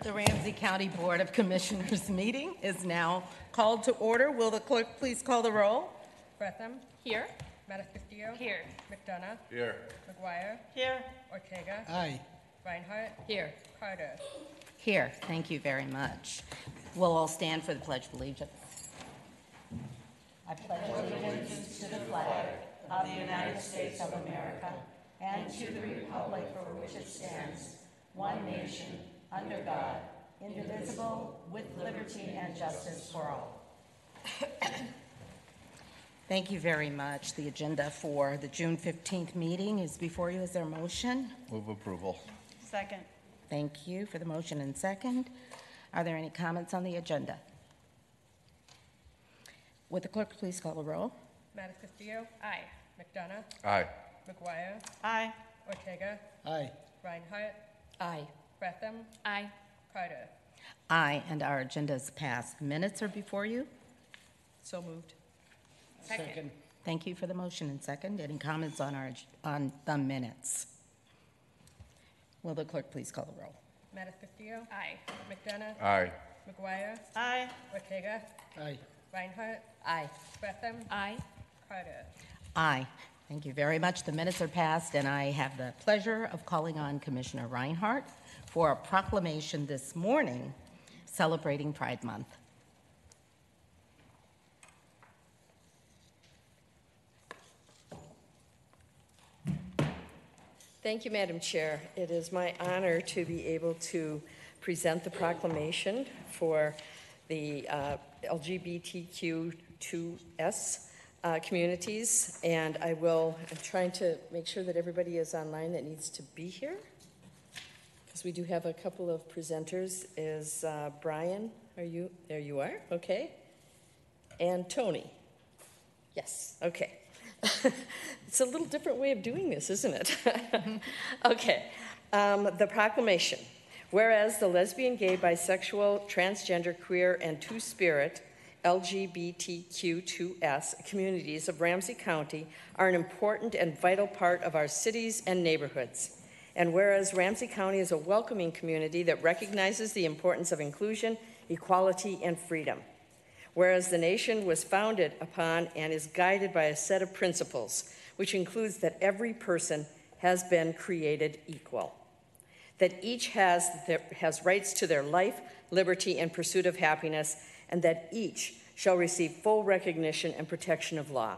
The Ramsey County Board of Commissioners meeting is now called to order. Will the clerk please call the roll? Bretham. Here. Castillo. Here. McDonough. Here. McGuire. Here. Ortega. Aye. Reinhardt. Here. Carter. Here. Thank you very much. We'll all stand for the Pledge of Allegiance. I pledge allegiance to the flag of the United States of America and to the republic for which it stands, one nation, under God, indivisible, with liberty and justice for all. Thank you very much. The agenda for the June 15th meeting is before you. Is there a motion? Move approval. Second. Thank you for the motion and second. Are there any comments on the agenda? Would the clerk please call the roll? Castillo. Aye. McDonough. Aye. McGuire. Aye. Ortega. Aye. Reinhardt. Aye. Bretham. Aye. Carter. Aye, and our agenda is passed. Minutes are before you. So moved. Second. Thank you for the motion and second. Any comments on the minutes? Will the clerk please call the roll? Castillo. Aye. McDonough. Aye. McGuire. Aye. Ortega. Aye. Reinhardt. Aye. Bretham. Aye. Carter. Aye. Thank you very much. The minutes are passed, and I have the pleasure of calling on Commissioner Reinhardt for a proclamation this morning celebrating Pride Month. Thank you, Madam Chair. It is my honor to be able to present the proclamation for the LGBTQ2S communities, and I'm trying to make sure that everybody is online that needs to be here, because we do have a couple of presenters. Is Brian, are you, there you are, okay. And Tony, yes, okay. It's a little different way of doing this, isn't it? Okay, the proclamation. Whereas the lesbian, gay, bisexual, transgender, queer, and two-spirit LGBTQ2S communities of Ramsey County are an important and vital part of our cities and neighborhoods. And whereas Ramsey County is a welcoming community that recognizes the importance of inclusion, equality, and freedom. Whereas the nation was founded upon and is guided by a set of principles, which includes that every person has been created equal, that each has rights to their life, liberty, and pursuit of happiness, and that each shall receive full recognition and protection of law.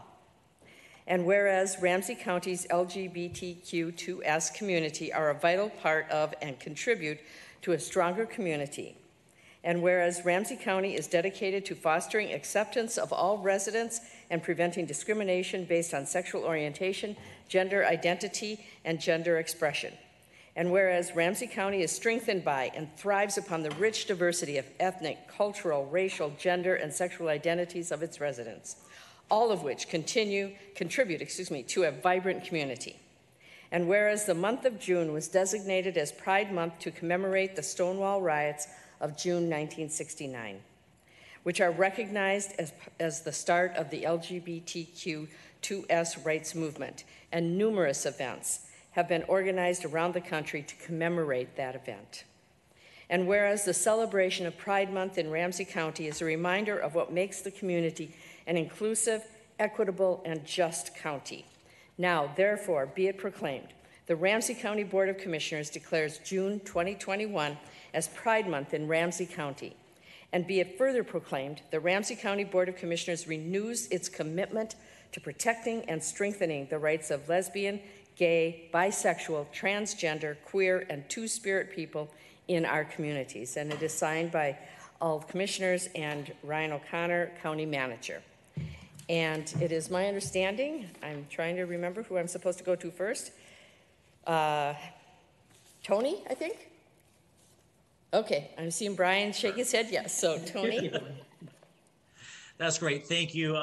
And whereas Ramsey County's LGBTQ2S community are a vital part of and contribute to a stronger community, and whereas Ramsey County is dedicated to fostering acceptance of all residents and preventing discrimination based on sexual orientation, gender identity, and gender expression. And whereas Ramsey County is strengthened by and thrives upon the rich diversity of ethnic, cultural, racial, gender, and sexual identities of its residents, all of which contribute to a vibrant community. And whereas the month of June was designated as Pride Month to commemorate the Stonewall riots of June 1969, which are recognized as the start of the LGBTQ2S rights movement, and numerous events have been organized around the country to commemorate that event. And whereas the celebration of Pride Month in Ramsey County is a reminder of what makes the community an inclusive, equitable, and just county. Now, therefore, be it proclaimed, the Ramsey County Board of Commissioners declares June 2021 as Pride Month in Ramsey County. And be it further proclaimed, the Ramsey County Board of Commissioners renews its commitment to protecting and strengthening the rights of lesbian, gay, bisexual, transgender, queer, and two-spirit people in our communities. And it is signed by all commissioners and Ryan O'Connor, County Manager. And it is my understanding, I'm trying to remember who I'm supposed to go to first. Tony, I think? Okay, I'm seeing Brian shake his head yes. So, Tony? That's great. Thank you,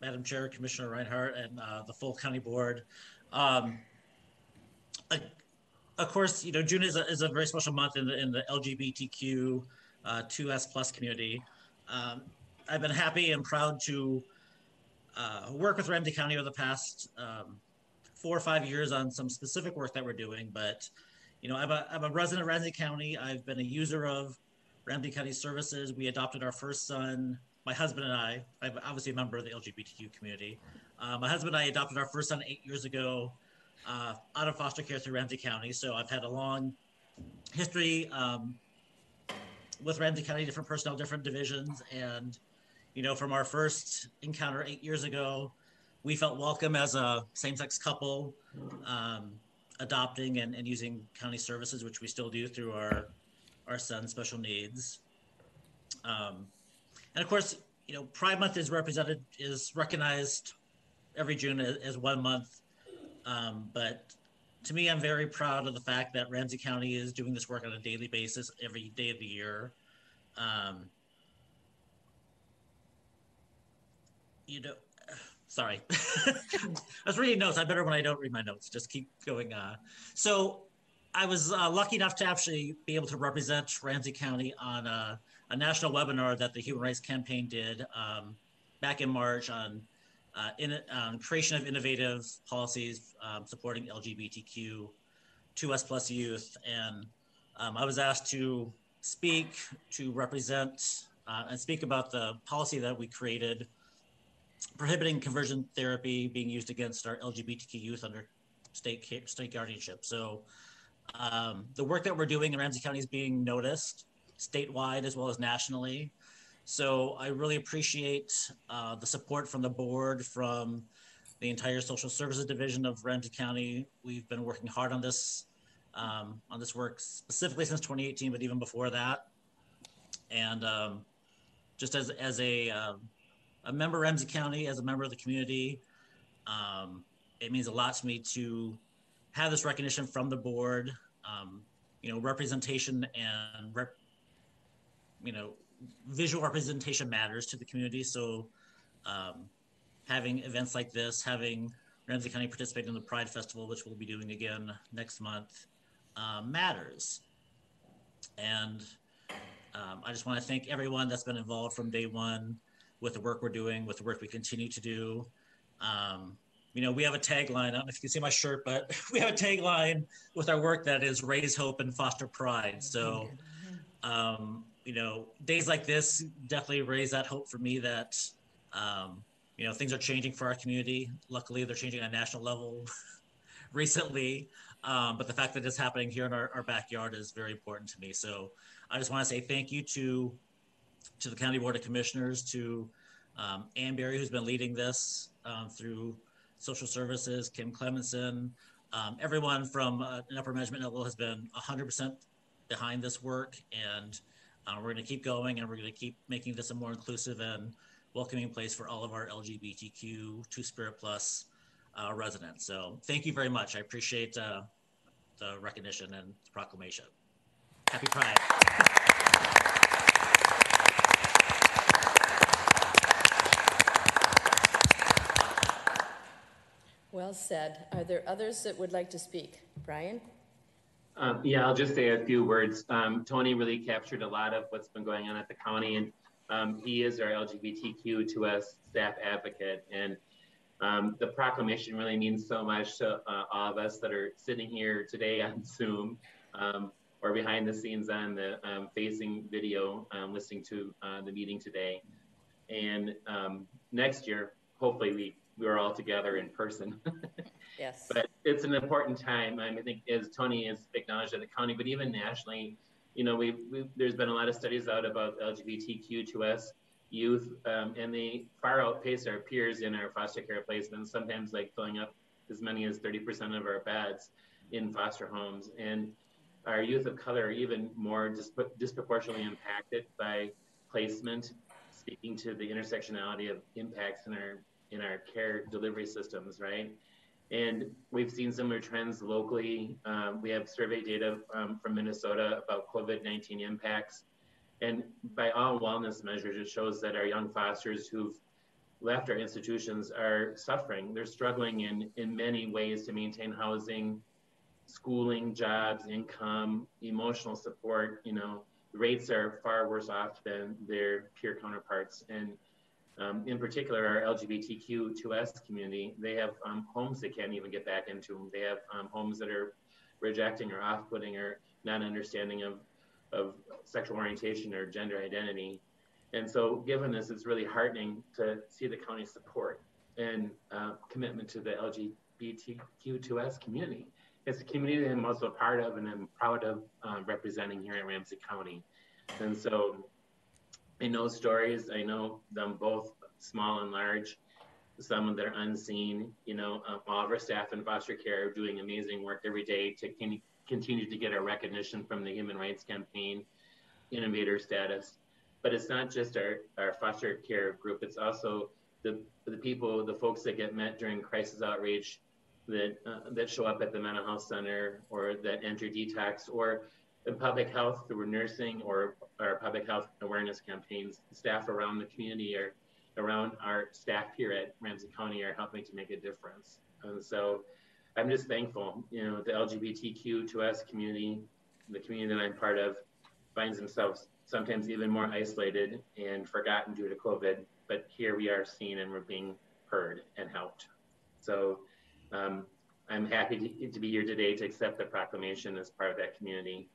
Madam Chair, Commissioner Reinhardt, and the full county board. Of course, June is a very special month in the LGBTQ 2S plus community. I've been happy and proud to work with Ramsey County over the past 4 or 5 years on some specific work that we're doing, but I'm a resident of Ramsey County. I've been a user of Ramsey County services. We adopted our first son, my husband and I'm obviously a member of the LGBTQ community. My husband and I adopted our first son 8 years ago out of foster care through Ramsey County. So I've had a long history with Ramsey County, different personnel, different divisions. And, from our first encounter 8 years ago, we felt welcome as a same-sex couple, adopting and using county services, which we still do through our son's special needs. And of course, Pride Month is recognized every June as 1 month. But to me, I'm very proud of the fact that Ramsey County is doing this work on a daily basis, every day of the year. Sorry. I was reading notes. I better when I don't read my notes. Just keep going. So I was lucky enough to actually be able to represent Ramsey County on a national webinar that the Human Rights Campaign did back in March on creation of innovative policies supporting LGBTQ 2S plus youth. And I was asked to speak, to represent and speak about the policy that we created prohibiting conversion therapy being used against our LGBTQ youth under state guardianship. So the work that we're doing in Ramsey County is being noticed statewide as well as nationally. So I really appreciate the support from the board, from the entire social services division of Ramsey County. We've been working hard on this work specifically since 2018, but even before that. And just as a member of Ramsey County, as a member of the community, it means a lot to me to have this recognition from the board. Representation and visual representation matters to the community. So having events like this, having Ramsey County participate in the Pride Festival, which we'll be doing again next month, matters. And I just want to thank everyone that's been involved from day one with the work we're doing, with the work we continue to do. We have a tagline, I don't know if you can see my shirt, but we have a tagline with our work that is raise hope and foster pride. So, days like this definitely raise that hope for me that, things are changing for our community. Luckily, they're changing on a national level recently. But the fact that it's happening here in our backyard is very important to me. So I just want to say thank you to the County Board of Commissioners, to Ann Berry, who's been leading this through social services, Kim Clemenson, everyone from an upper management level has been 100% behind this work. And we're going to keep going, and we're going to keep making this a more inclusive and welcoming place for all of our LGBTQ Two-Spirit Plus residents. So thank you very much. I appreciate the recognition and the proclamation. Happy Pride. Well said. Are there others that would like to speak? Brian? Yeah, I'll just say a few words. Tony really captured a lot of what's been going on at the county, and he is our LGBTQ2S staff advocate. And the proclamation really means so much to all of us that are sitting here today on Zoom or behind the scenes on the facing video, listening to the meeting today. And next year, hopefully we are all together in person. Yes. But it's an important time. I think, as Tony has acknowledged at the county, but even nationally, there's been a lot of studies out about LGBTQ2S youth, and they far outpace our peers in our foster care placements, sometimes like filling up as many as 30% of our beds in foster homes. And our youth of color are even more disproportionately impacted by placement, speaking to the intersectionality of impacts in our care delivery systems, right? And we've seen similar trends locally. We have survey data from Minnesota about COVID-19 impacts. And by all wellness measures, it shows that our young fosters who've left our institutions are suffering. They're struggling in many ways to maintain housing, schooling, jobs, income, emotional support. Rates are far worse off than their peer counterparts. And in particular, our LGBTQ2S community, they have homes they can't even get back into. They have homes that are rejecting or off-putting or not understanding of sexual orientation or gender identity. And so given this, it's really heartening to see the county's support and commitment to the LGBTQ2S community. It's a community that I'm also a part of and I'm proud of representing here at Ramsey County. And so I know stories, I know them both small and large, some that are unseen. You know, all of our staff in foster care are doing amazing work every day to continue to get our recognition from the Human Rights Campaign innovator status. But it's not just our foster care group, it's also the people, the folks that get met during crisis outreach that show up at the mental health center or that enter detox or in public health through nursing or our public health awareness campaigns. Staff around the community or around our staff here at Ramsey County are helping to make a difference. And so I'm just thankful, you know, the LGBTQ2S community, the community that I'm part of, finds themselves sometimes even more isolated and forgotten due to COVID, but here we are seen and we're being heard and helped. So I'm happy to be here today to accept the proclamation as part of that community.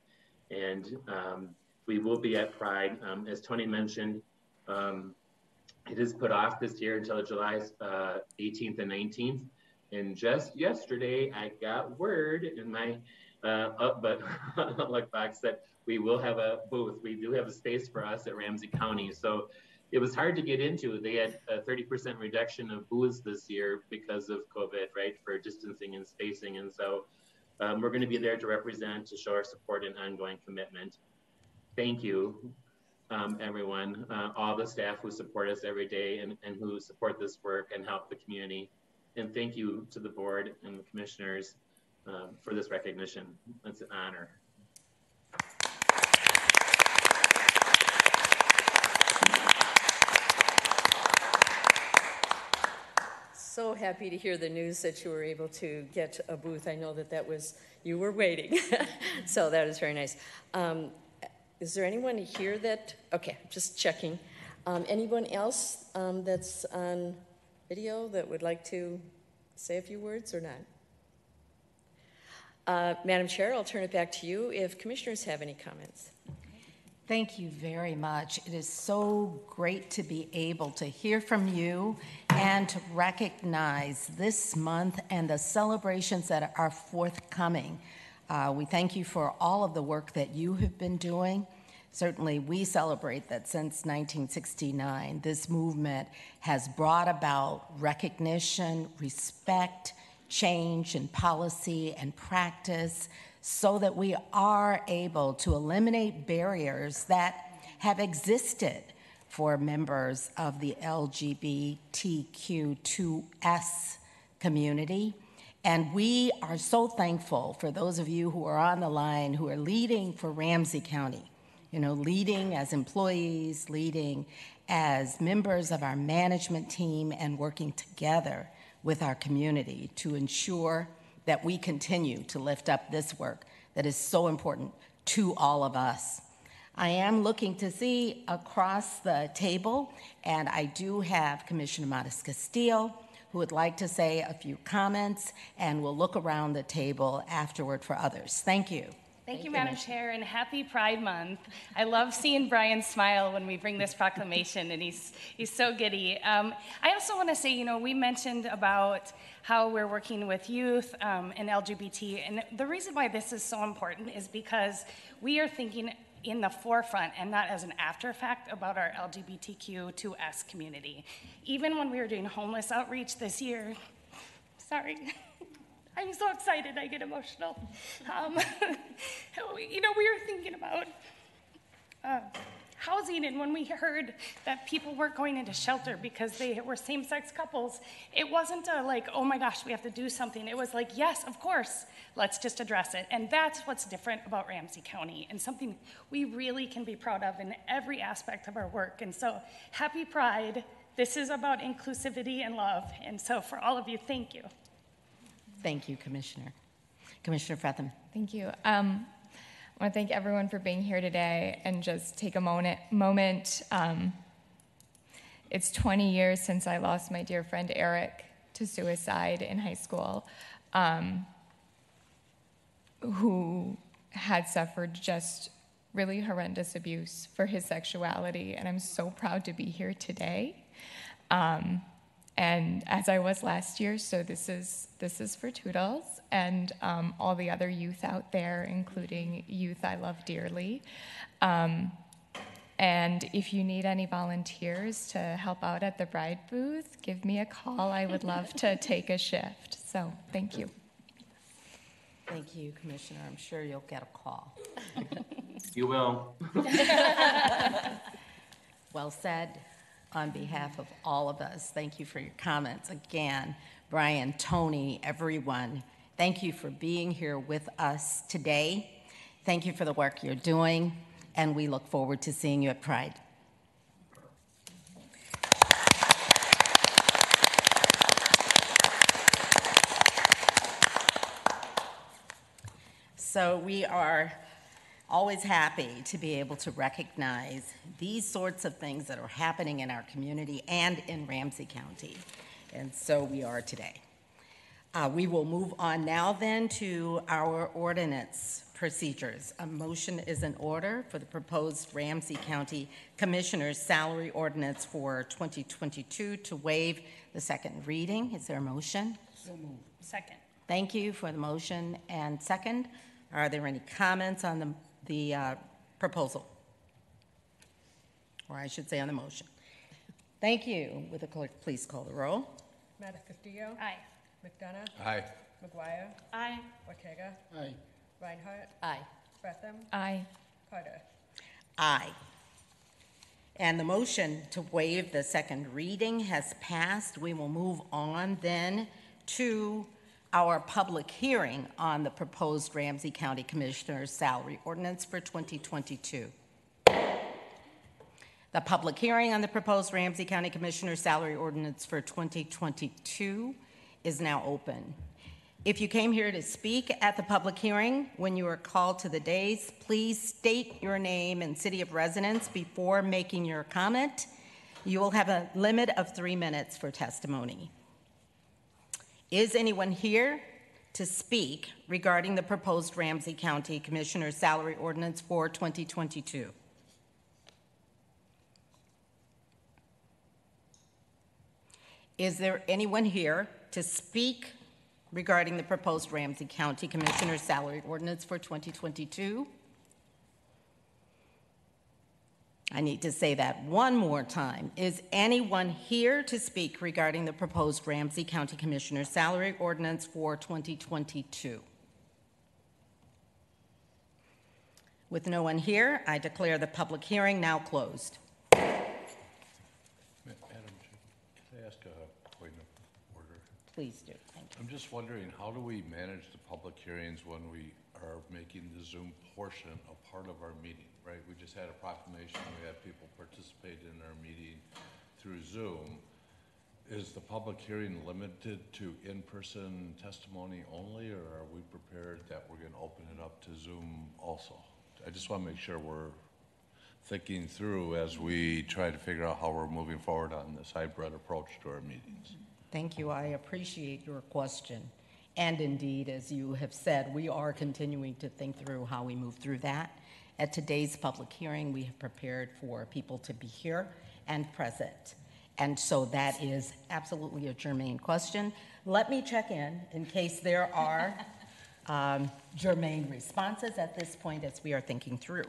And we will be at Pride. As Tony mentioned, it is put off this year until July 18th and 19th. And just yesterday, I got word in my Outlook box that we will have a booth. We do have a space for us at Ramsey County. So it was hard to get into. They had a 30% reduction of booths this year because of COVID, right, for distancing and spacing. And so we're going to be there to represent, to show our support and ongoing commitment. Thank you, everyone, all the staff who support us every day and who support this work and help the community. And thank you to the board and the commissioners for this recognition. It's an honor. So happy to hear the news that you were able to get a booth. I know that was, you were waiting. So that is very nice. Is there anyone here that, okay, just checking. Anyone else that's on video that would like to say a few words or not? Madam Chair, I'll turn it back to you if commissioners have any comments. Thank you very much. It is so great to be able to hear from you and to recognize this month and the celebrations that are forthcoming. We thank you for all of the work that you have been doing. Certainly, we celebrate that since 1969, this movement has brought about recognition, respect, change in policy and practice, so that we are able to eliminate barriers that have existed for members of the LGBTQ2S community. And we are so thankful for those of you who are on the line who are leading for Ramsey County, you know, leading as employees, leading as members of our management team, and working together with our community to ensure that we continue to lift up this work that is so important to all of us. I am looking to see across the table, and I do have Commissioner Matas-Castillo, who would like to say a few comments, and we'll look around the table afterward for others. Thank you. Thank you, Madam Chair, and happy Pride Month. I love seeing Brian smile when we bring this proclamation, and he's so giddy. I also want to say, you know, we mentioned about how we're working with youth and LGBT, and the reason why this is so important is because we are thinking in the forefront and not as an after fact about our LGBTQ2S community. Even when we were doing homeless outreach this year, sorry. I'm so excited, I get emotional. You know, we were thinking about housing, and when we heard that people weren't going into shelter because they were same-sex couples, it wasn't like, oh my gosh, we have to do something. It was like, yes, of course, let's just address it. And that's what's different about Ramsey County, and something we really can be proud of in every aspect of our work. And so, happy Pride. This is about inclusivity and love. And so for all of you, thank you. Thank you, Commissioner. Commissioner Fretham. Thank you. I want to thank everyone for being here today and just take a moment. It's 20 years since I lost my dear friend Eric to suicide in high school. who had suffered just really horrendous abuse for his sexuality, and I'm so proud to be here today. And as I was last year, so this is for Toodles and all the other youth out there, including youth I love dearly. And if you need any volunteers to help out at the bride booth, give me a call. I would love to take a shift. So thank you. Thank you, Commissioner. I'm sure you'll get a call. You will. Well said. On behalf of all of us, thank you for your comments. Again, Brian, Tony, everyone, thank you for being here with us today. Thank you for the work you're doing, and we look forward to seeing you at Pride. So we are always happy to be able to recognize these sorts of things that are happening in our community and in Ramsey County. And so we are today. We will move on now then to our ordinance procedures. A motion is in order for the proposed Ramsey County Commissioner's salary ordinance for 2022 to waive the second reading. Is there a motion? So moved. Second. Thank you for the motion and second. Are there any comments on the proposal? Or I should say on the motion. Thank you. Will the clerk please call the roll? Castillo. Aye. McDonough. Aye. McGuire. Aye. Ortega. Aye. Reinhardt. Aye. Bretham. Aye. Carter. Aye. And the motion to waive the second reading has passed. We will move on then to our public hearing on the proposed Ramsey County Commissioner's salary ordinance for 2022. The public hearing on the proposed Ramsey County Commissioner's salary ordinance for 2022 is now open. If you came here to speak at the public hearing when you were called to the dais, please state your name and city of residence before making your comment. You will have a limit of 3 minutes for testimony. Is anyone here to speak regarding the proposed Ramsey County Commissioner's salary ordinance for 2022? Is there anyone here to speak regarding the proposed Ramsey County Commissioner's salary ordinance for 2022? I need to say that one more time. Is anyone here to speak regarding the proposed Ramsey County Commissioner's salary ordinance for 2022? With no one here, I declare the public hearing now closed. Madam Chair, can I ask a point of order? Please do. Thank you. I'm just wondering, how do we manage the public hearings when we are making the Zoom portion a part of our meeting, right? We just had a proclamation, we had people participate in our meeting through Zoom. Is the public hearing limited to in-person testimony only, or are we prepared that we're going to open it up to Zoom also? I just want to make sure we're thinking through as we try to figure out how we're moving forward on this hybrid approach to our meetings. Thank you. I appreciate your question. And indeed, as you have said, we are continuing to think through how we move through that. At today's public hearing, we have prepared for people to be here and present. And so that is absolutely a germane question. Let me check in case there are germane responses at this point as we are thinking through.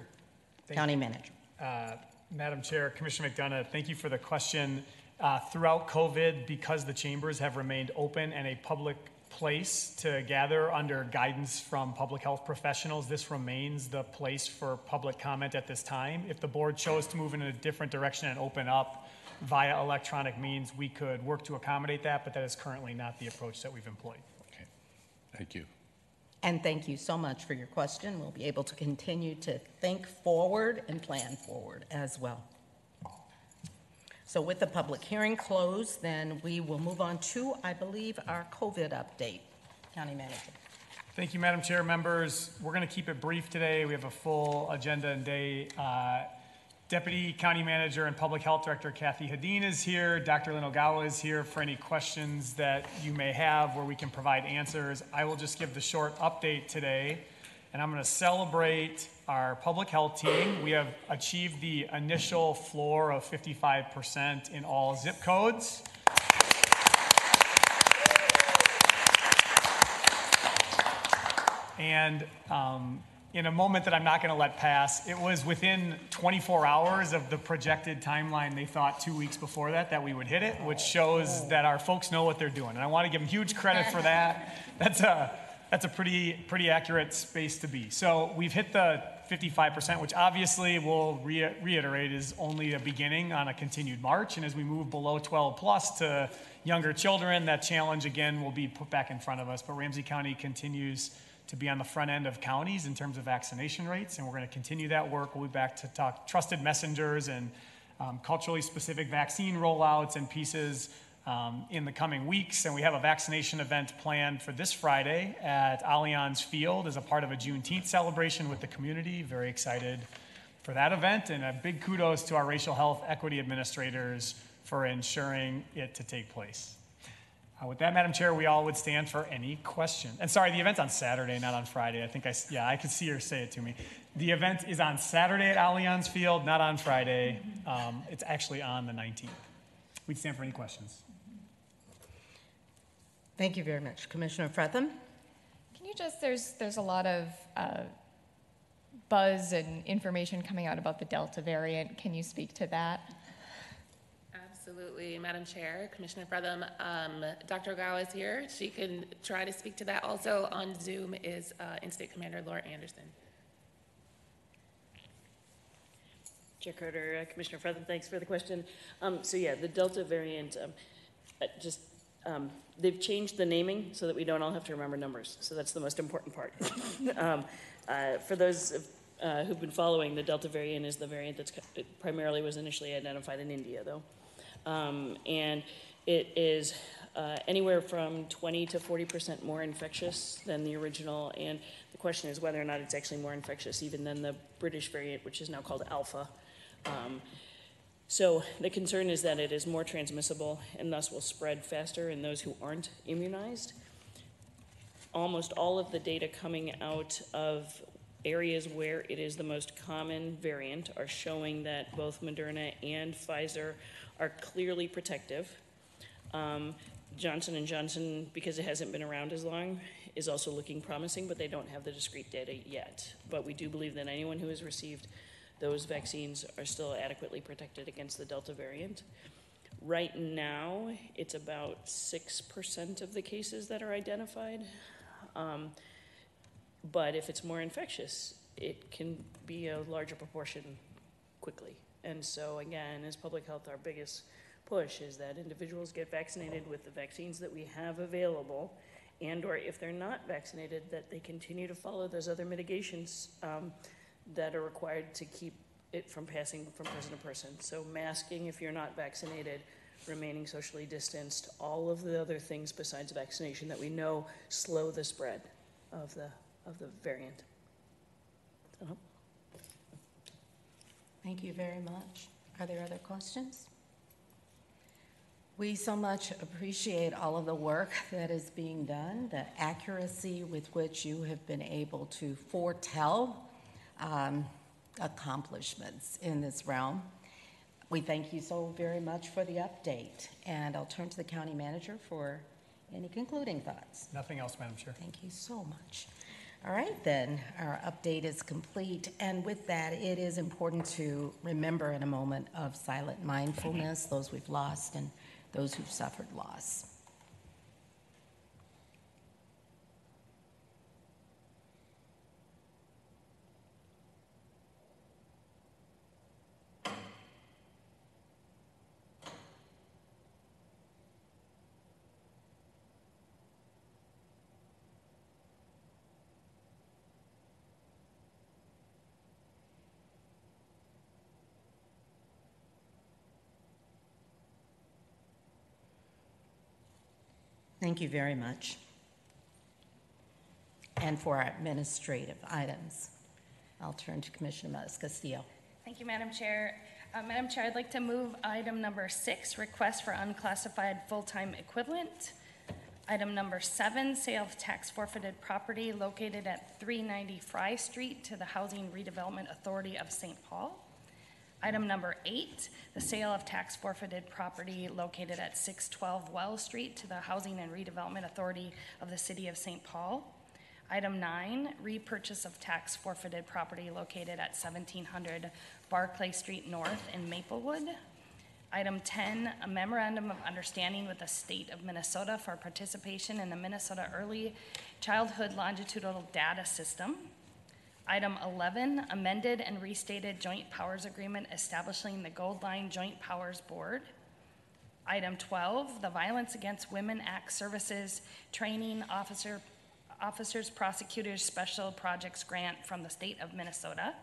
County Manager. Madam Chair, Commissioner McDonough, thank you for the question. Throughout COVID, because the chambers have remained open and a public place to gather under guidance from public health professionals, this remains the place for public comment at this time. If the board chose to move in a different direction and open up via electronic means, we could work to accommodate that, but that is currently not the approach that we've employed. Okay, thank you. And thank you so much for your question. We'll be able to continue to think forward and plan forward as well. So with the public hearing closed, then we will move on to, I believe, our COVID update. County Manager. Thank you, Madam Chair. Members, we're going to keep it brief today. We have a full agenda and day. Deputy County Manager and Public Health Director Kathy Hadeen is here. Dr. Lynn Ogawa is here for any questions that you may have where we can provide answers. I will just give the short update today. and I'm going to celebrate our public health team. We have achieved the initial floor of 55% in all zip codes. And in a moment that I'm not going to let pass, it was within 24 hours of the projected timeline they thought 2 weeks before that we would hit it, which shows that our folks know what they're doing. And I want to give them huge credit for that. That's a pretty accurate space to be. So we've hit the 55%, which obviously we'll reiterate is only a beginning on a continued march. And as we move below 12 plus to younger children, that challenge again will be put back in front of us. But Ramsey County continues to be on the front end of counties in terms of vaccination rates, and we're going to continue that work. We'll be back to talk trusted messengers and culturally specific vaccine rollouts and pieces in the coming weeks. And we have a vaccination event planned for this Friday at Allianz Field as a part of a Juneteenth celebration with the community. Very excited for that event, and a big kudos to our racial health equity administrators for ensuring it to take place. With that, Madam Chair, we all would stand for any question. And sorry, the event's on Saturday, not on Friday. I think I could see her say it to me. The event is on Saturday at Allianz Field, not on Friday. It's actually on the 19th. We'd stand for any questions. Thank you very much. Commissioner Fretham? Can you just, there's a lot of buzz and information coming out about the Delta variant. Can you speak to that? Absolutely, Madam Chair, Commissioner Fretham. Dr. Ogawa is here. She can try to speak to that. Also on Zoom is Instate Commander Laura Anderson. Chair Carter, Commissioner Fretham, thanks for the question. So yeah, the Delta variant, they've changed the naming so that we don't all have to remember numbers. So that's the most important part. For those who've been following, the Delta variant is the variant that primarily was initially identified in India, though. And it is anywhere from 20 to 40% more infectious than the original. And the question is whether or not it's actually more infectious even than the British variant, which is now called Alpha. So the concern is that it is more transmissible and thus will spread faster in those who aren't immunized. Almost all of the data coming out of areas where it is the most common variant are showing that both Moderna and Pfizer are clearly protective. Johnson & Johnson, because it hasn't been around as long, is also looking promising, but they don't have the discrete data yet. But we do believe that anyone who has received those vaccines are still adequately protected against the Delta variant. Right now, it's about 6% of the cases that are identified. But if it's more infectious, it can be a larger proportion quickly. And so again, as public health, our biggest push is that individuals get vaccinated with the vaccines that we have available, and or if they're not vaccinated, that they continue to follow those other mitigations that are required to keep it from passing from person to person. So masking if you're not vaccinated, remaining socially distanced, all of the other things besides vaccination that we know slow the spread of the variant. Thank you very much. Are there other questions? We so much appreciate all of the work that is being done, the accuracy with which you have been able to foretell accomplishments in this realm. We thank you so very much for the update, and I'll turn to the county manager for any concluding thoughts. Nothing else, Madam Chair. Thank you so much. All right, then, our update is complete, and with that, it is important to remember in a moment of silent mindfulness those we've lost and those who've suffered loss. Thank you very much. And for our administrative items, I'll turn to Commissioner Matas-Castillo. Thank you, Madam Chair. Madam Chair, I'd like to move item number 6, request for unclassified full-time equivalent. Item number 7, sale of tax forfeited property located at 390 Fry Street to the Housing Redevelopment Authority of St. Paul. Item number 8, the sale of tax forfeited property located at 612 Wells Street to the Housing and Redevelopment Authority of the City of St. Paul. Item 9, repurchase of tax forfeited property located at 1700 Barclay Street North in Maplewood. Item 10, a memorandum of understanding with the state of Minnesota for participation in the Minnesota Early Childhood Longitudinal Data System. Item 11, amended and restated joint powers agreement establishing the Gold Line Joint Powers Board. Item 12, the Violence Against Women Act Services Training Officers Prosecutors Special Projects Grant from the state of Minnesota.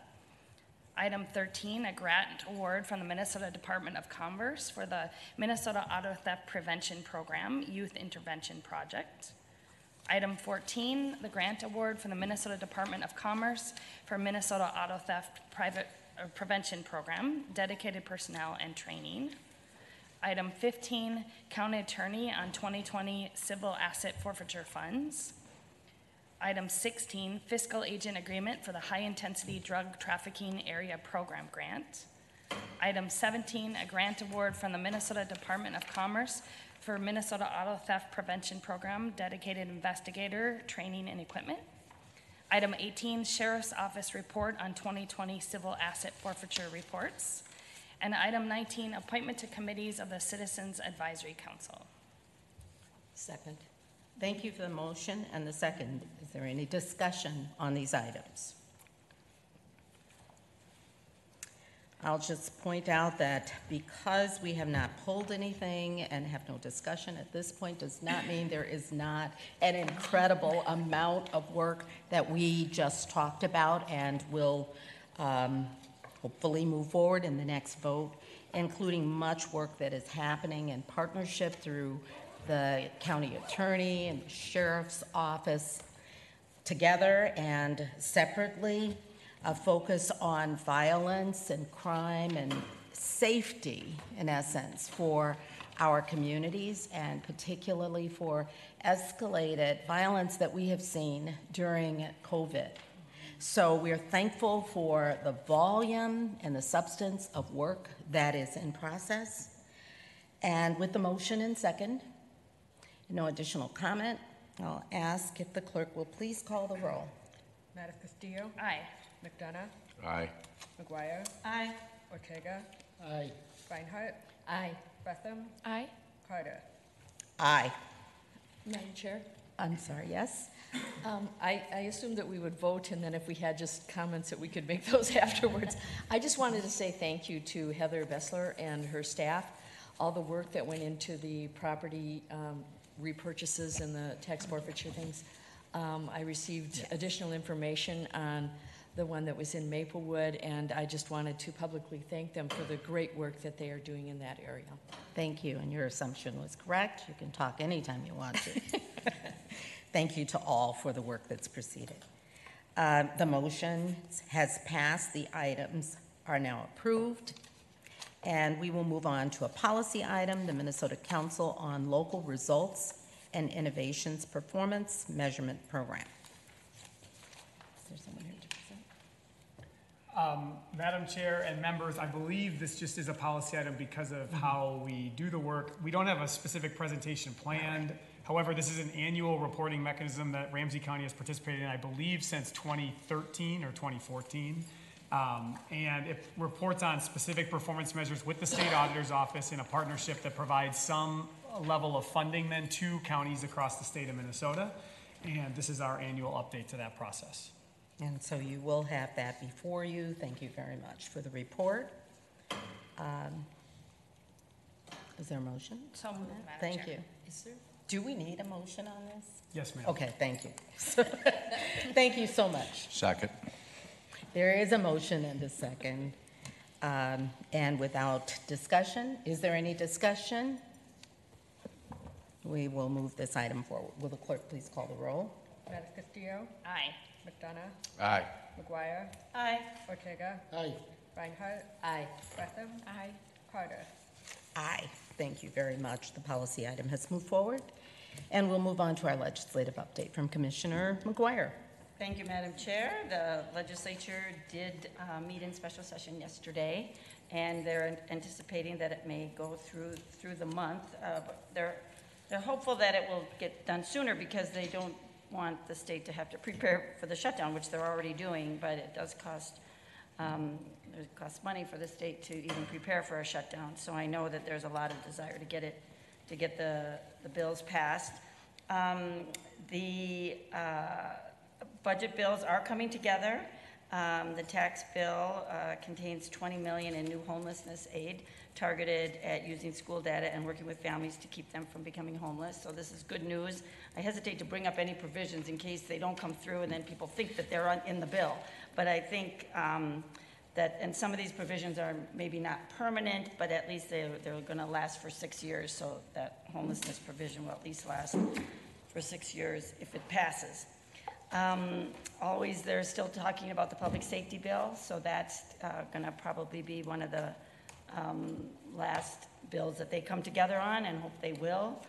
Item 13, a grant award from the Minnesota Department of Commerce for the Minnesota Auto Theft Prevention Program Youth Intervention Project. Item 14, the grant award from the Minnesota Department of Commerce for Minnesota Auto Theft Prevention Program, dedicated personnel and training. Item 15, county attorney on 2020 civil asset forfeiture funds. Item 16, fiscal agent agreement for the high-intensity drug trafficking area program grant. Item 17, a grant award from the Minnesota Department of Commerce for Minnesota Auto Theft Prevention Program, dedicated investigator, training and equipment. Item 18, Sheriff's Office report on 2020 civil asset forfeiture reports. And item 19, appointment to committees of the Citizens Advisory Council. Second. Thank you for the motion and the second. Is there any discussion on these items? I'll just point out that because we have not pulled anything and have no discussion at this point does not mean there is not an incredible amount of work that we just talked about and will hopefully move forward in the next vote, including much work that is happening in partnership through the county attorney and the sheriff's office together and separately. A focus on violence and crime and safety, in essence, for our communities, and particularly for escalated violence that we have seen during COVID. So we're thankful for the volume and the substance of work that is in process. And with the motion and second, no additional comment, I'll ask if the clerk will please call the roll. Madam Castillo. Aye. McDonough. Aye. McGuire. Aye. Ortega. Aye. Reinhardt. Aye. Betham. Aye. Carter. Aye. Madam Chair, I'm sorry, yes? I assumed that we would vote, and then if we had just comments that we could make those afterwards. I just wanted to say thank you to Heather Bessler and her staff, all the work that went into the property repurchases and the tax forfeiture things. I received additional information on the one that was in Maplewood, and I just wanted to publicly thank them for the great work that they are doing in that area. Thank you, and your assumption was correct. You can talk anytime you want to. Thank you to all for the work that's preceded. The motion has passed. The items are now approved. And we will move on to a policy item, the Minnesota Council on Local Results and Innovations Performance Measurement Program. Is there someone here to present? Madam Chair and members, I believe this just is a policy item because of how we do the work. We don't have a specific presentation planned. However, this is an annual reporting mechanism that Ramsey County has participated in, I believe, since 2013 or 2014. And it reports on specific performance measures with the state auditor's office in a partnership that provides some level of funding then to counties across the state of Minnesota. And this is our annual update to that process. And so you will have that before you. Thank you very much for the report. Is there a motion? So moved, Madam Thank Chair. you. Do we need a motion on this? Yes, ma'am. Okay, thank you. Thank you so much. Second. There is a motion and a second. And without discussion, is there any discussion? We will move this item forward. Will the clerk please call the roll? Madam Castillo. Aye. McDonough. Aye. McGuire. Aye. Ortega. Aye. Reinhardt. Aye. Betham. Aye. Carter. Aye. Thank you very much. The policy item has moved forward. And we'll move on to our legislative update from Commissioner McGuire. Thank you, Madam Chair. The legislature did meet in special session yesterday, and they're anticipating that it may go through the month. But they're hopeful that it will get done sooner because they don't want the state to have to prepare for the shutdown, which they're already doing, but it does cost money for the state to even prepare for a shutdown. So I know that there's a lot of desire to get the bills passed. The budget bills are coming together. The tax bill contains $20 million in new homelessness aid targeted at using school data and working with families to keep them from becoming homeless. So this is good news. I hesitate to bring up any provisions in case they don't come through and then people think that they're in the bill. But I think and some of these provisions are maybe not permanent, but at least they're going to last for 6 years. So that homelessness provision will at least last for 6 years if it passes. Always they're still talking about the public safety bill, so that's going to probably be one of the last bills that they come together on, and hope they will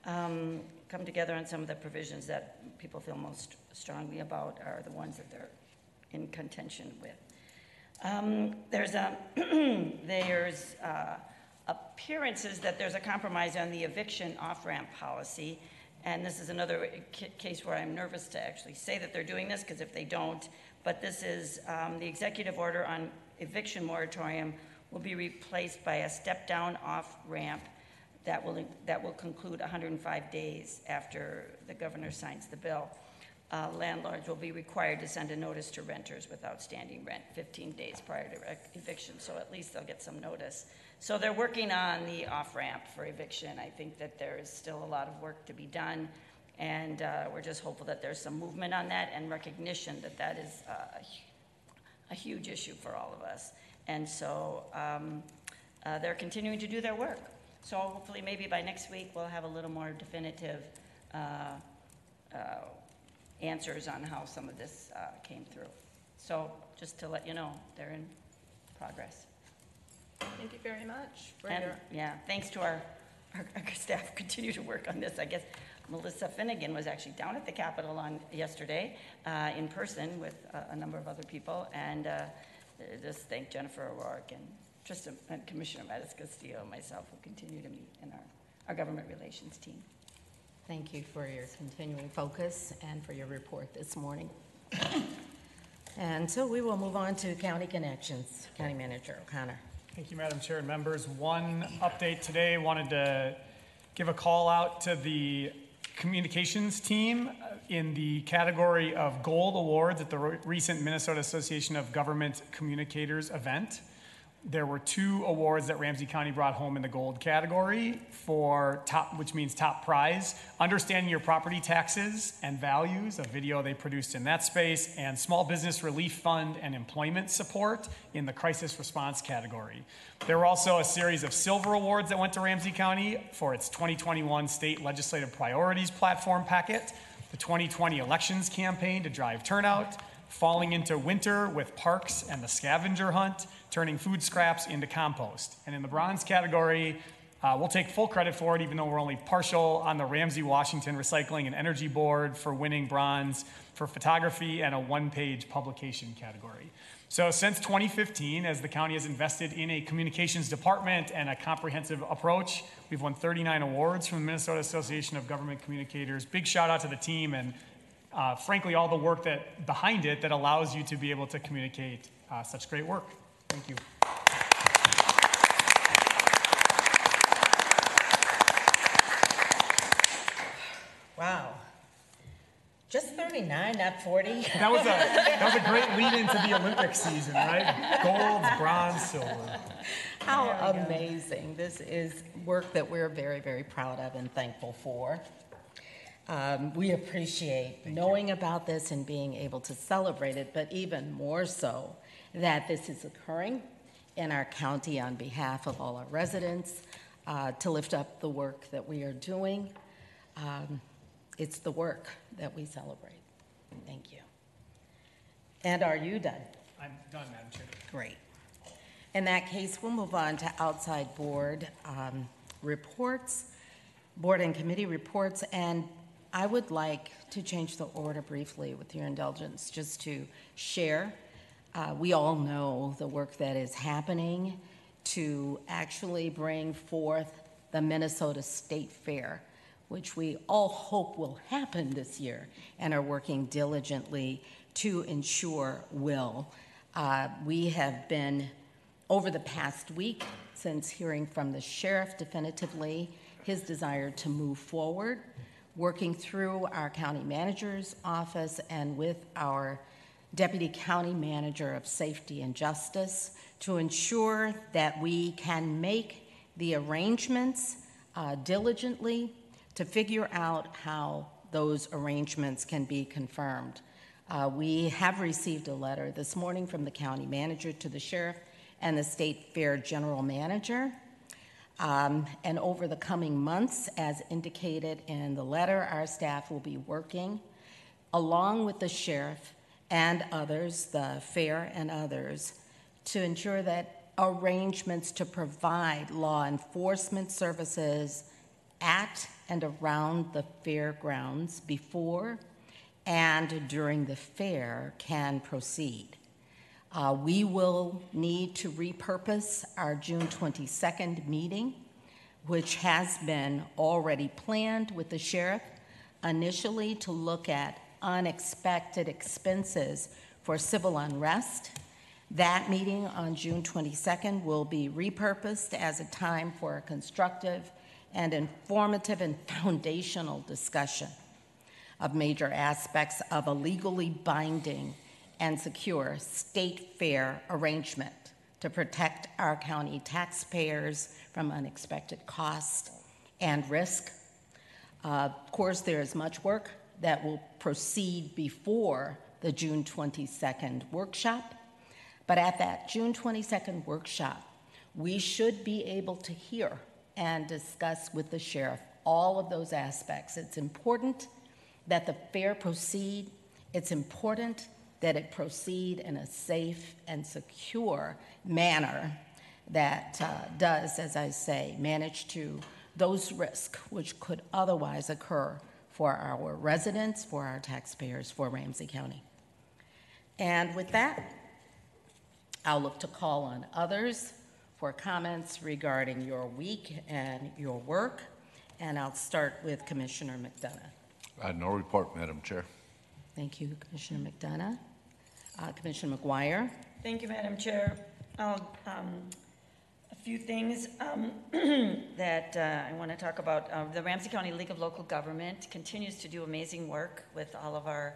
come together on some of the provisions that people feel most strongly about are the ones that they're in contention with. There's appearances that there's a compromise on the eviction off-ramp policy. And this is another case where I'm nervous to actually say that they're doing this, because if they don't, but this is the executive order on eviction moratorium will be replaced by a step-down off-ramp that will conclude 105 days after the governor signs the bill. Landlords will be required to send a notice to renters with outstanding rent 15 days prior to eviction, so at least they'll get some notice. So they're working on the off-ramp for eviction. I think that there is still a lot of work to be done, and we're just hopeful that there's some movement on that and recognition that that is a huge issue for all of us. And so they're continuing to do their work. So hopefully maybe by next week we'll have a little more definitive answers on how some of this came through. So just to let you know, they're in progress. Thank you very much. Yeah, thanks to our staff who continue to work on this. I guess Melissa Finnegan was actually down at the Capitol yesterday in person with a number of other people, and just thank Jennifer O'Rourke and Tristan and Commissioner Mattis Castillo and myself who continue to meet in our government relations team. Thank you for your continuing focus and for your report this morning. And so we will move on to County Connections. County Manager O'Connor. Thank you, Madam Chair and members. One update today, wanted to give a call out to the communications team in the category of gold awards at the recent Minnesota Association of Government Communicators event. There were 2 awards that Ramsey County brought home in the gold category for top, which means top prize, Understanding Your Property Taxes and Values, a video they produced in that space, and Small Business Relief Fund and Employment Support in the crisis response category. There were also a series of silver awards that went to Ramsey County for its 2021 State Legislative Priorities Platform Packet, the 2020 Elections Campaign to drive turnout, Falling into Winter with Parks and the Scavenger Hunt, turning food scraps into compost. And in the bronze category, we'll take full credit for it, even though we're only partial, on the Ramsey Washington Recycling and Energy Board for winning bronze for photography and a 1-page publication category. So since 2015, as the county has invested in a communications department and a comprehensive approach, we've won 39 awards from the Minnesota Association of Government Communicators. Big shout out to the team and frankly, all the work behind it that allows you to be able to communicate such great work. Thank you. Wow. Just 39, not 40. That was a great lead into the Olympic season, right? Gold, bronze, silver. How amazing. This is work that we're very, very proud of and thankful for. We appreciate knowing about this and being able to celebrate it, but even more so that this is occurring in our county on behalf of all our residents to lift up the work that we are doing. It's the work that we celebrate. Thank you. And are you done? I'm done, Madam Chair. Great. In that case, we'll move on to outside board reports. board and committee reports, and I would like to change the order briefly with your indulgence, just to share. We all know the work that is happening to actually bring forth the Minnesota State Fair, which we all hope will happen this year and are working diligently to ensure will. We have been, over the past week, since hearing from the sheriff definitively his desire to move forward, working through our county manager's office and with our deputy county manager of safety and justice to ensure that we can make the arrangements diligently to figure out how those arrangements can be confirmed. We have received a letter this morning from the county manager to the sheriff and the state fair general manager. And over the coming months, as indicated in the letter, our staff will be working along with the sheriff and others, the fair and others, to ensure that arrangements to provide law enforcement services at and around the fairgrounds before and during the fair can proceed. We will need to repurpose our June 22nd meeting, which has been already planned with the sheriff, initially to look at unexpected expenses for civil unrest. That meeting on June 22nd will be repurposed as a time for a constructive and informative and foundational discussion of major aspects of a legally binding and secure state fair arrangement to protect our county taxpayers from unexpected cost and risk. Of course, there is much work that will proceed before the June 22nd workshop, but at that June 22nd workshop, we should be able to hear and discuss with the sheriff all of those aspects. It's important that the fair proceed. It's important that it proceed in a safe and secure manner that does, as I say, manage to those risks which could otherwise occur for our residents, for our taxpayers, for Ramsey County. And with that, I'll look to call on others for comments regarding your week and your work, and I'll start with Commissioner McDonough. No report, Madam Chair. Thank you, Commissioner McDonough. Commissioner McGuire. Thank you, Madam Chair. A few things that I want to talk about. The Ramsey County League of Local Government continues to do amazing work with all of our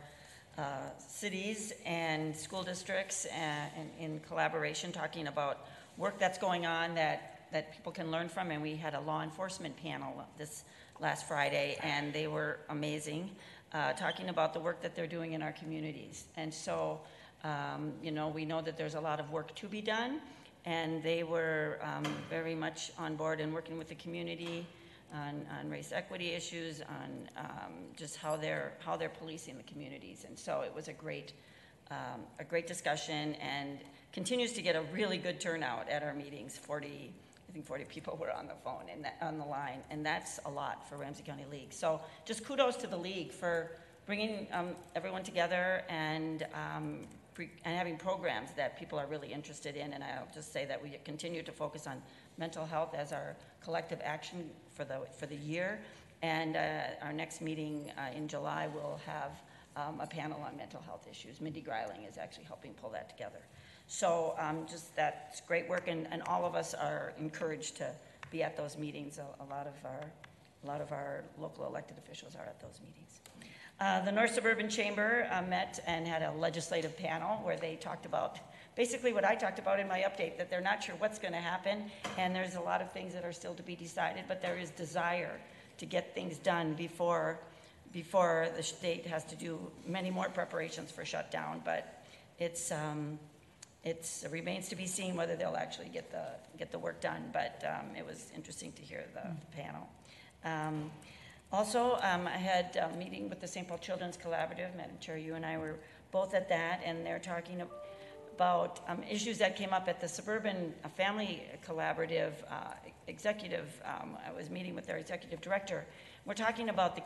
cities and school districts and in collaboration, talking about work that's going on that people can learn from. And we had a law enforcement panel this last Friday, and they were amazing, talking about the work that they're doing in our communities. And so, we know that there's a lot of work to be done, and they were very much on board and working with the community on race equity issues, on just how they're policing the communities. And so it was a great discussion, and continues to get a really good turnout at our meetings. 40 people were on the phone and on the line, and that's a lot for Ramsey County League. So just kudos to the league for bringing everyone together and having programs that people are really interested in. And I'll just say that we continue to focus on mental health as our collective action for the year. And our next meeting in July will have a panel on mental health issues. Mindy Greiling is actually helping pull that together. So just that's great work, and all of us are encouraged to be at those meetings. A lot of our local elected officials are at those meetings. The North Suburban Chamber met and had a legislative panel where they talked about basically what I talked about in my update, that they're not sure what's going to happen, and there's a lot of things that are still to be decided, but there is desire to get things done before the state has to do many more preparations for shutdown. But it remains to be seen whether they'll actually get the work done. But it was interesting to hear the panel. Also, I had a meeting with the St. Paul Children's Collaborative. Madam Chair, you and I were both at that, and they're talking about issues that came up at the Suburban Family Collaborative executive. I was meeting with their executive director. We're talking about the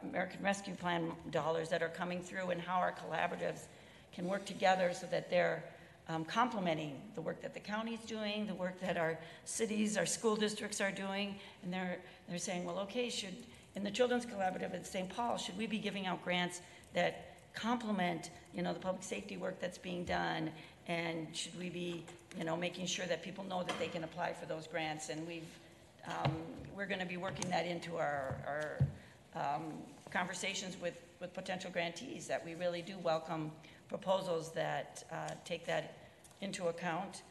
American Rescue Plan dollars that are coming through and how our collaboratives can work together so that they're complementing the work that the county's doing, the work that our cities, our school districts are doing, and they're saying, well, okay, in the Children's Collaborative at St. Paul, should we be giving out grants that complement, the public safety work that's being done, and should we be, making sure that people know that they can apply for those grants? And we're going to be working that into our conversations with potential grantees, that we really do welcome proposals that take that into account,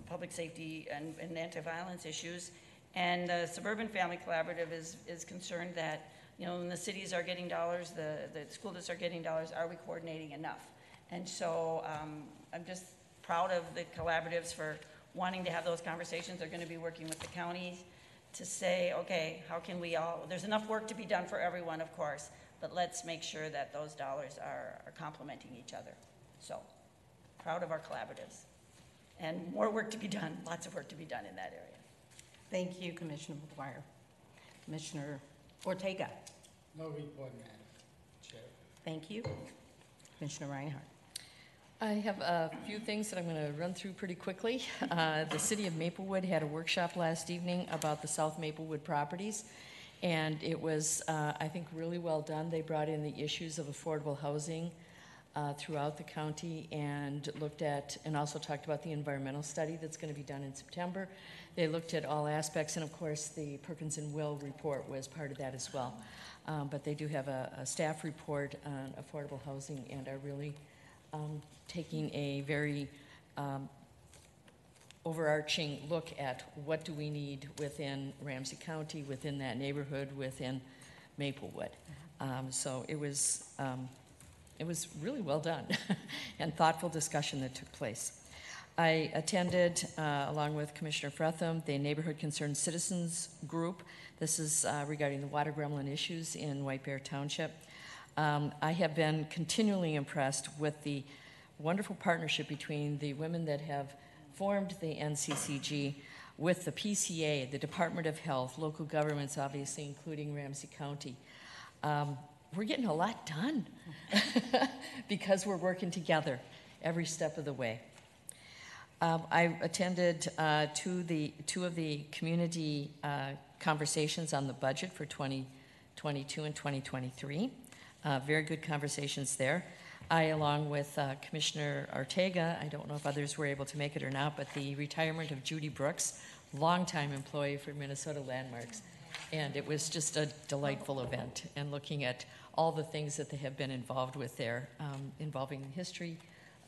public safety and anti-violence issues. And the Suburban Family Collaborative is concerned that, when the cities are getting dollars, the school districts are getting dollars, are we coordinating enough? And so I'm just proud of the collaboratives for wanting to have those conversations. They're going to be working with the counties to say, okay, how can we there's enough work to be done for everyone, of course, but let's make sure that those dollars are complementing each other. So, proud of our collaboratives. And more work to be done, lots of work to be done in that area. Thank you, Commissioner McGuire. Commissioner Ortega. No report, Madam Chair. Thank you. Commissioner Reinhardt. I have a few things that I'm going to run through pretty quickly. The City of Maplewood had a workshop last evening about the South Maplewood properties, and it was, I think, really well done. They brought in the issues of affordable housing throughout the county and looked at, and also talked about the environmental study that's going to be done in September. They looked at all aspects, and of course the Perkins and Will report was part of that as well. But they do have a staff report on affordable housing and are really taking a very overarching look at what do we need within Ramsey County, within that neighborhood, within Maplewood. So it was really well done and thoughtful discussion that took place. I attended, along with Commissioner Fretham, the Neighborhood Concerned Citizens Group. This is regarding the water gremlin issues in White Bear Township. I have been continually impressed with the wonderful partnership between the women that have formed the NCCG with the PCA, the Department of Health, local governments, obviously, including Ramsey County. We're getting a lot done because we're working together every step of the way. I attended two of the community conversations on the budget for 2022 and 2023. Very good conversations there. I, along with Commissioner Ortega, I don't know if others were able to make it or not, but the retirement of Judy Brooks, longtime employee for Minnesota Landmarks. And it was just a delightful event, and looking at all the things that they have been involved with there, involving the history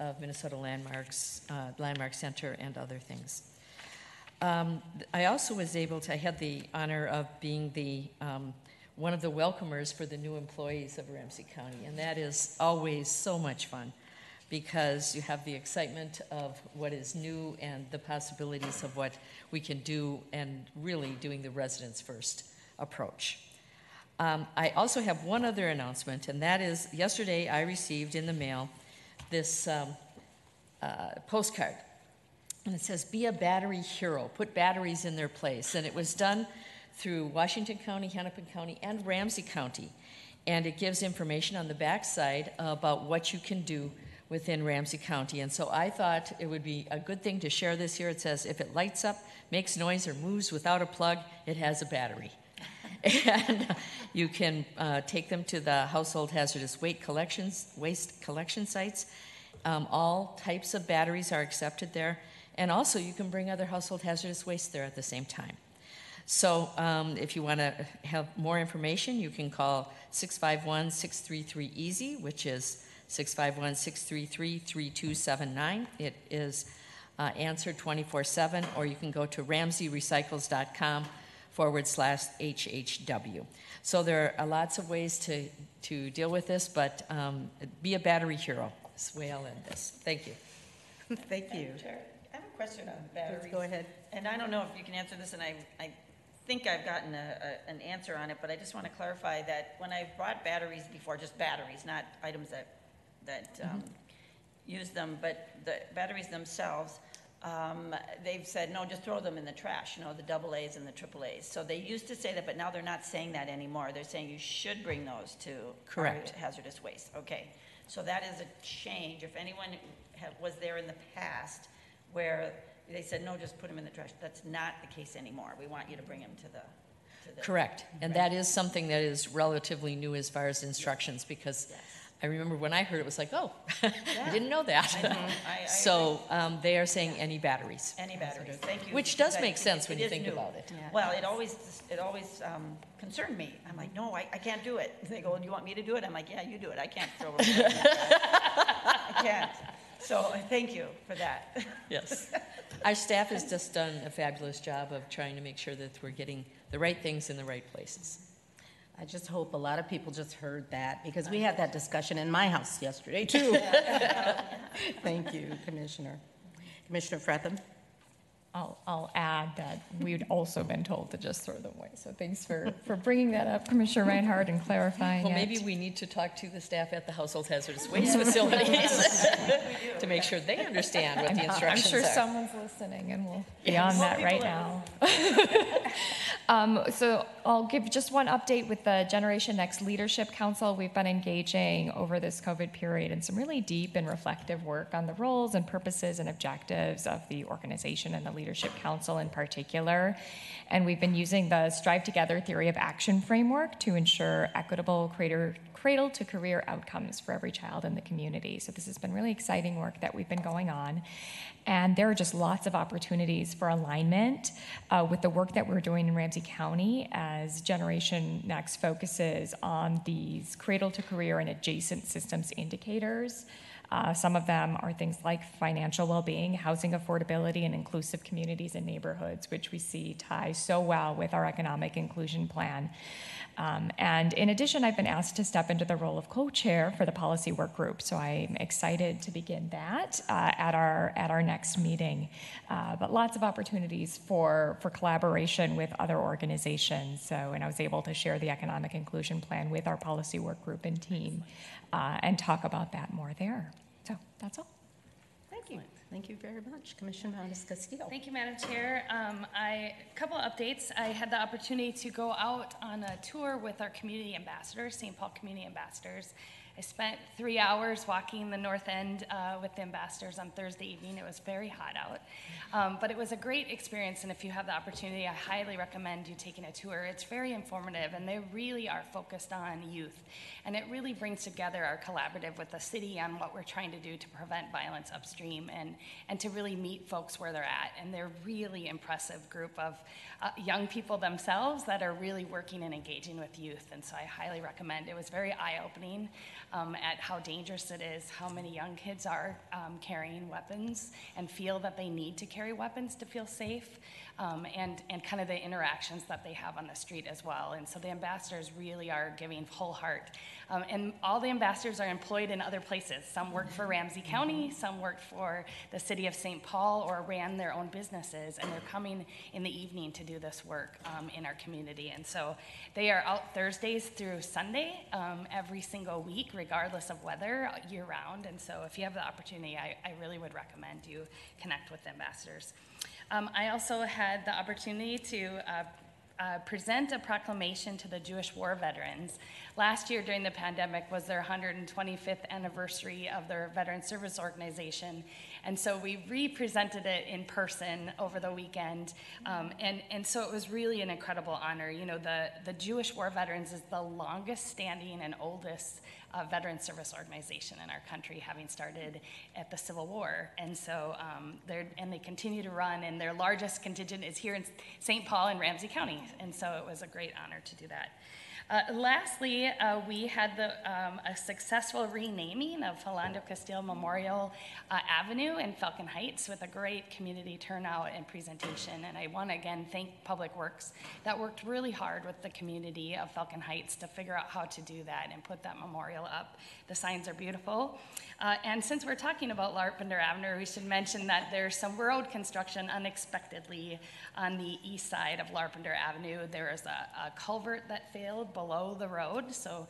of Minnesota Landmarks, Landmark Center, and other things. I also was able to, I had the honor of being the one of the welcomers for the new employees of Ramsey County, and that is always so much fun because you have the excitement of what is new and the possibilities of what we can do, and really doing the residents first approach. I also have one other announcement, and that is yesterday I received in the mail this postcard, and it says, "Be a battery hero, put batteries in their place," and it was done through Washington County, Hennepin County, and Ramsey County. And it gives information on the backside about what you can do within Ramsey County. And so I thought it would be a good thing to share this here. It says, if it lights up, makes noise, or moves without a plug, it has a battery. And you can take them to the household hazardous waste collection sites. All types of batteries are accepted there. And also you can bring other household hazardous waste there at the same time. So if you want to have more information, you can call 651-633-EASY, which is 651-633-3279. It is answered 24/7, or you can go to ramseyrecycles.com/HHW. So there are lots of ways to deal with this, but be a battery hero. That's the way I'll end this. Thank you. Thank you. Chair, I have a question on batteries. Please go ahead. And I don't know if you can answer this, and I think I've gotten an answer on it, but I just want to clarify that when I brought batteries before, just batteries, not items that use them, but the batteries themselves, they've said, no, just throw them in the trash, the AA's and the AAA's. So they used to say that, but now they're not saying that anymore. They're saying you should bring those to Correct. hazardous waste. Okay, so that is a change. If anyone was there in the past where they said, no, just put them in the trash, that's not the case anymore. We want you to bring them to the Correct. And that is something that is relatively new as far as instructions, because I remember when I heard it was like, oh, I didn't know that. I know. So they are saying any batteries. Any batteries, thank you. Which does Because make sense when you is think new. about it. Yeah. Well, it always concerned me. I'm like, no, I can't do it. They go, do you want me to do it? I'm like, yeah, you do it. I can't throw them. I can't. So thank you for that. Yes. Our staff has just done a fabulous job of trying to make sure that we're getting the right things in the right places. I just hope a lot of people just heard that, because we had that discussion in my house yesterday, too. Thank you, Commissioner. Commissioner Fretham? I'll add that we'd also been told to just throw them away. So thanks for bringing that up, Commissioner Reinhardt, and clarifying Well, it. maybe we need to talk to the staff at the household hazardous waste facilities to make sure they understand what the instructions I'm sure are. someone's listening and will be on that right now. So I'll give just one update with the Generation Next Leadership Council. We've been engaging over this COVID period in some really deep and reflective work on the roles and purposes and objectives of the organization and the Leadership Council in particular. And we've been using the Strive Together theory of action framework to ensure equitable cradle to career outcomes for every child in the community. So this has been really exciting work that we've been going on. And there are just lots of opportunities for alignment with the work that we're doing in Ramsey County as Generation Next focuses on these cradle to career and adjacent systems indicators. Some of them are things like financial well-being, housing affordability, and inclusive communities and neighborhoods, which we see tie so well with our economic inclusion plan. And in addition, I've been asked to step into the role of co-chair for the policy work group, so I'm excited to begin that at our next meeting. But lots of opportunities for collaboration with other organizations. So, and I was able to share the economic inclusion plan with our policy work group and team and talk about that more there. So that's all. Thank you. Thank you very much. Commissioner Castillo. Thank you, Madam Chair. A couple updates. I had the opportunity to go out on a tour with our community ambassadors, St. Paul community ambassadors. I spent 3 hours walking the north end with the ambassadors on Thursday evening. It was very hot out, but it was a great experience, and if you have the opportunity, I highly recommend you taking a tour. It's very informative, and they really are focused on youth, and it really brings together our collaborative with the city on what we're trying to do to prevent violence upstream and to really meet folks where they're at. And they're really impressive group of young people themselves that are really working and engaging with youth, and so I highly recommend. It was very eye-opening at how dangerous it is, how many young kids are carrying weapons and feel that they need to carry weapons to feel safe, and kind of the interactions that they have on the street as well. And so the ambassadors really are giving full heart. And all the ambassadors are employed in other places. Some work for Ramsey County, some worked for the city of St. Paul or ran their own businesses, and they're coming in the evening to do this work in our community. And so they are out Thursdays through Sunday every single week, regardless of weather, year round. And so if you have the opportunity, I really would recommend you connect with the ambassadors. I also had the opportunity to present a proclamation to the Jewish war veterans. Last year during the pandemic was their 125th anniversary of their Veteran Service Organization, and so we re-presented it in person over the weekend, and so it was really an incredible honor. You know, the Jewish war veterans is the longest standing and oldest veteran service organization in our country, having started at the Civil War. And so they continue to run, and their largest contingent is here in St. Paul and Ramsey County. And so it was a great honor to do that. Lastly, we had a successful renaming of Philando Castile Memorial Avenue in Falcon Heights with a great community turnout and presentation. And I want to again thank Public Works that worked really hard with the community of Falcon Heights to figure out how to do that and put that memorial up. The signs are beautiful. And since we're talking about Larpenteur Avenue, we should mention that there's some road construction unexpectedly on the east side of Larpenteur Avenue. There is a culvert that failed below the road, so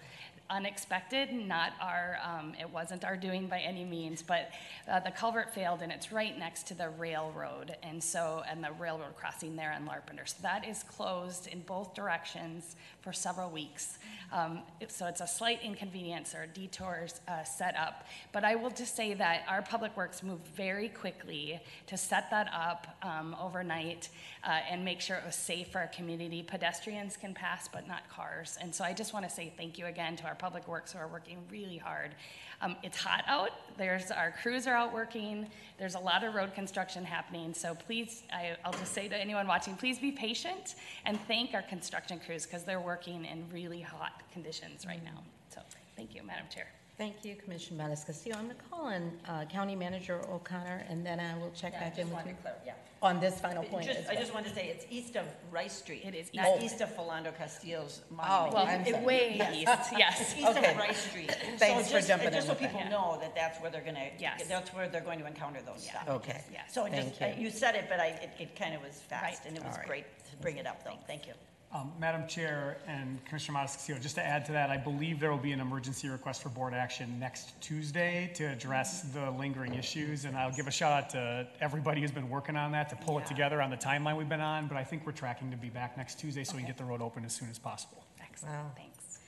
unexpected, not our, it wasn't our doing by any means, but the culvert failed and it's right next to the railroad, and the railroad crossing there on Larpenter. So that is closed in both directions for several weeks. So it's a slight inconvenience or detours set up. But I will just say that our Public Works moved very quickly to set that up overnight and make sure it was safe for our community. Pedestrians can pass, but not cars. And so I just want to say thank you again to our Public Works who are working really hard. It's hot out. Our crews are out working. There's a lot of road construction happening. So please, I'll just say to anyone watching, please be patient and thank our construction crews because they're working in really hot conditions right now. So thank you, Madam Chair. Thank you, Commissioner Manis Castillo. I'm going to call on County Manager O'Connor, and then I will check back in with you on this final point. I just wanted to say it's east of Rice Street. It is not east of Philando Castillo's monument. Well, way east, yes. It's east of Rice Street. Thanks for jumping in. Just so with people that. know that that's where they're going to. Yes. That's where they're going to encounter those stuff. Okay. Yes. So Thank just, you. you said it, but it kind of was fast, Right. and it was All right. great to bring it up, though. Thank you. Madam Chair and Commissioner Manis Castillo, just to add to that, I believe there will be an emergency request for board action next Tuesday to address the lingering issues, and I'll give a shout out to everybody who's been working on that to pull it together on the timeline we've been on, but I think we're tracking to be back next Tuesday so we can get the road open as soon as possible. Excellent. Wow. Thanks.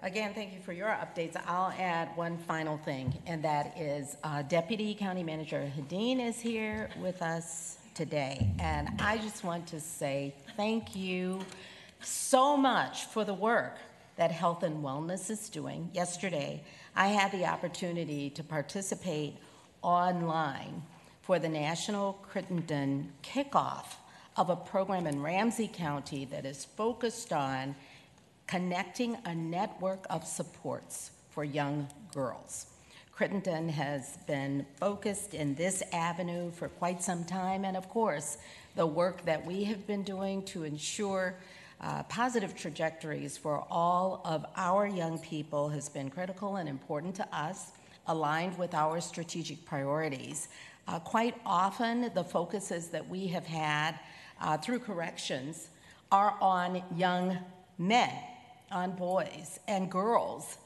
Again, thank you for your updates. I'll add one final thing, and that is Deputy County Manager Hadeen is here with us today, and I just want to say thank you so much for the work that Health and Wellness is doing. Yesterday, I had the opportunity to participate online for the National Crittenden kickoff of a program in Ramsey County that is focused on connecting a network of supports for young girls. Crittenden has been focused in this avenue for quite some time, and of course, the work that we have been doing to ensure positive trajectories for all of our young people has been critical and important to us, aligned with our strategic priorities. Quite often, the focuses that we have had through corrections are on young men, on boys, and girls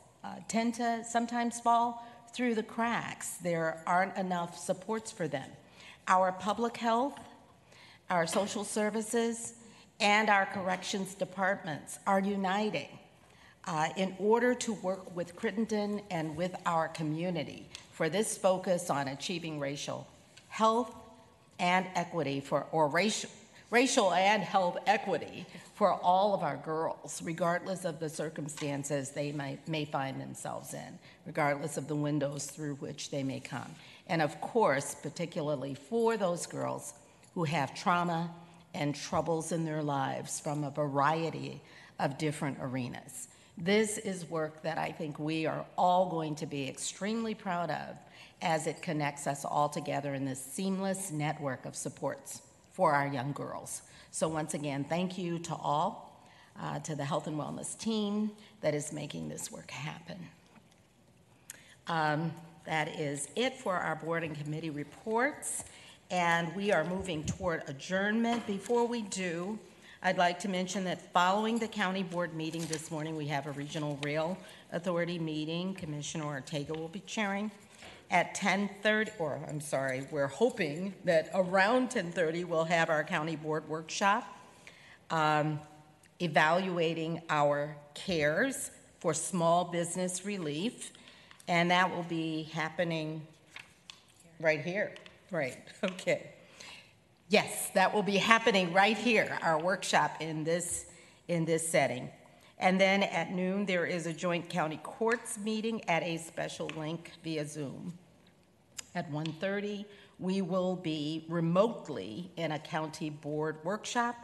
tend to sometimes fall through the cracks. There aren't enough supports for them. Our public health, our social services, and our corrections departments are uniting in order to work with Crittenden and with our community for this focus on achieving racial health and equity racial and health equity for all of our girls, regardless of the circumstances they may find themselves in, regardless of the windows through which they may come. And of course, particularly for those girls who have trauma and troubles in their lives from a variety of different arenas. This is work that I think we are all going to be extremely proud of as it connects us all together in this seamless network of supports for our young girls. So once again, thank you to all, to the Health and Wellness team that is making this work happen. That is it for our board and committee reports. And we are moving toward adjournment. Before we do, I'd like to mention that following the county board meeting this morning, we have a regional rail authority meeting. Commissioner Ortega will be chairing at 10:30, or I'm sorry, we're hoping that around 10:30 we'll have our county board workshop evaluating our cares for small business relief, and that will be happening right here. Right, okay. Yes, that will be happening right here, our workshop in this setting. And then at noon, there is a joint county courts meeting at a special link via Zoom. At 1:30, we will be remotely in a county board workshop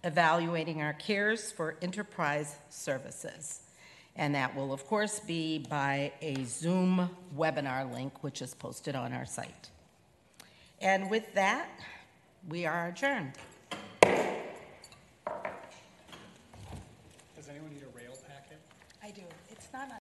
evaluating our cares for enterprise services. And that will, of course, be by a Zoom webinar link, which is posted on our site. And with that, we are adjourned. Does anyone need a rail packet? I do. It's not